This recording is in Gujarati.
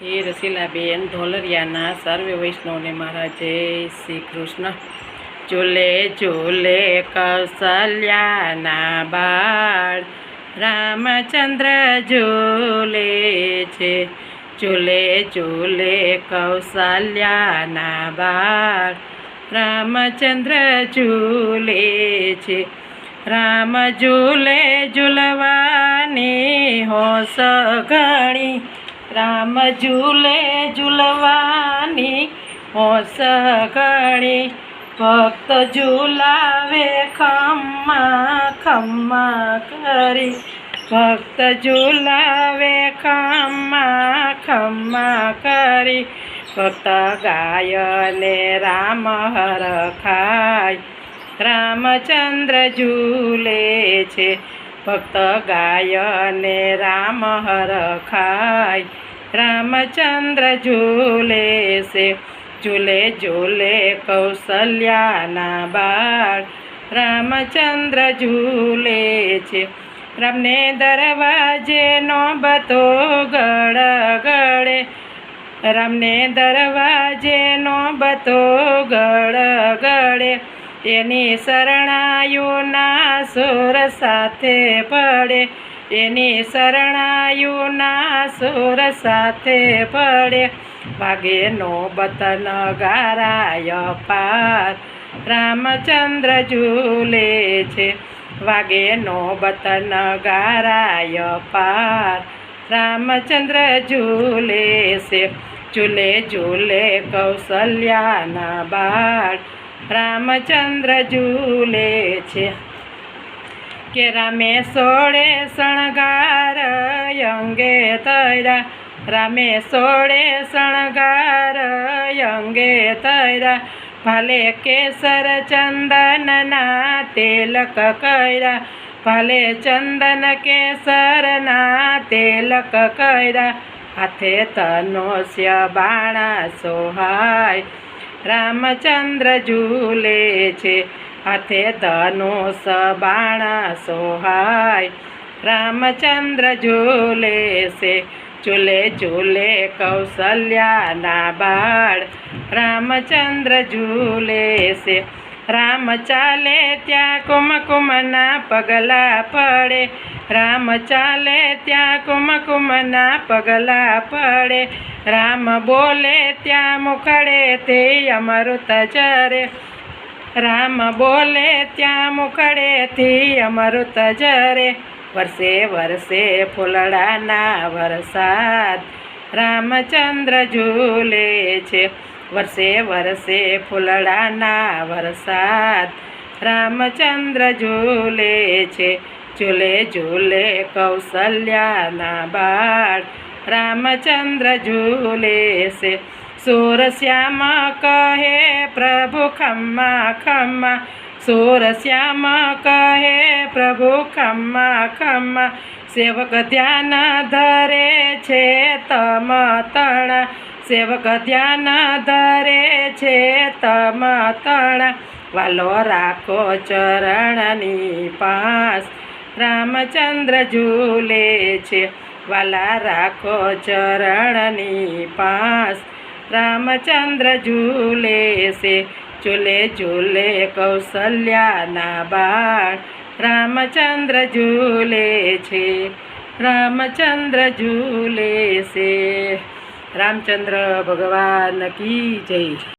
હે રસીલાબેન ઢોલરિયાના સર્વે વૈષ્ણવને મારા જય શ્રી કૃષ્ણ। ઝૂલે ઝૂલે કૌશલ્યાના બાળ રામચંદ્ર ઝૂલે છે। ઝૂલે ઝૂલે કૌશલ્યાના બાળ રામચંદ્ર ઝૂલે છે। રામ ઝૂલે ઝૂલવાની હોશ ઘણી, રામ ઝૂલે ઝૂલવાની હોશ ઘણી, ભક્ત ઝૂલાવે ખમ્મા ખમ્મા કરી, ભક્ત ઝૂલાવે ખમ્મા ખમ્મા કરી। ભક્ત ગાય ને રામ હરખાય, રામચંદ્ર ઝૂલે છે। ભક્ત ગાય ને રામ હરખાય, રામચંદ્ર ઝૂલે છે। ઝૂલે ઝૂલે કૌશલ્યાના બાળ રામચંદ્ર ઝૂલે છે। રામને દરવાજે નોબતો ગળગળે, રામને દરવાજે નોબતો ગળગળે, એની શરણાયુના સુર સાથે પડે, એની શરણાયુના સુર સાથે પડે। વાગે નોબત નગારાય પાર, રામચંદ્ર ઝૂલે છે। વાગે નોબત નગારાય પાર, રામચંદ્ર ઝૂલે છે। ઝૂલે ઝૂલે કૌશલ્યાના બાળ રામચંદ્ર ઝૂલે છે। કે રામે સોળે શણગાર અંગે તર્યા, રામે સોળે શણગાર અંગે તર્યા, ભાલે કેસર ચંદનના તિલક કર્યા, ભાલે ચંદન કેસરના તિલક કર્યા। હાથે ધનુષ્ય બાણા સોહાય, રામચંદ્ર ઝૂલે છે। હાથે ધનુષ બાણા સોહાય, રામચંદ્ર ઝૂલે છે। ઝૂલે ઝૂલે કૌશલ્યાના બાળ રામચંદ્ર ઝૂલે છે। રામ ચાલે ત્યાં કુમકુમના પગલા પડે, રામ ચાલે ત્યાં કુમકુમના પગલા પડે, રામ બોલે ત્યાં મુખડેથી અમૃત ઝરે, રામ બોલે ત્યાં મુખડેથી અમૃત ઝરે। વર્ષે વર્ષે ફૂલડાના વરસાદ રામચંદ્ર ઝૂલે છે। વર્ષે વર્ષે ફૂલડાના વરસાદ રામચંદ્ર ઝૂલે છે। ઝૂલે ઝૂલે કૌશલ્યાના બાળ રામચંદ્ર ઝૂલે છે। સુરશ્યામ કહે પ્રભુ ખમ્મા ખમ્મા, સુરશ્યામ કહે પ્રભુ ખમ્મા ખમ્મા, સેવક ધ્યાન ધરે છે તમ તણા, સેવક ધ્યાન ધરે છે તમ તણા। વાલો રાખો ચરણની પાસ, રામચંદ્ર ઝૂલે છે। વાલા રાખો ચરણની પાસ, રામચંદ્ર ઝૂલે છે। ઝૂલે ઝૂલે કૌશલ્યાના બાળ રામચંદ્ર ઝૂલે છે। રામચંદ્ર ઝૂલે છે। રામચંદ્ર ભગવાન કી જય।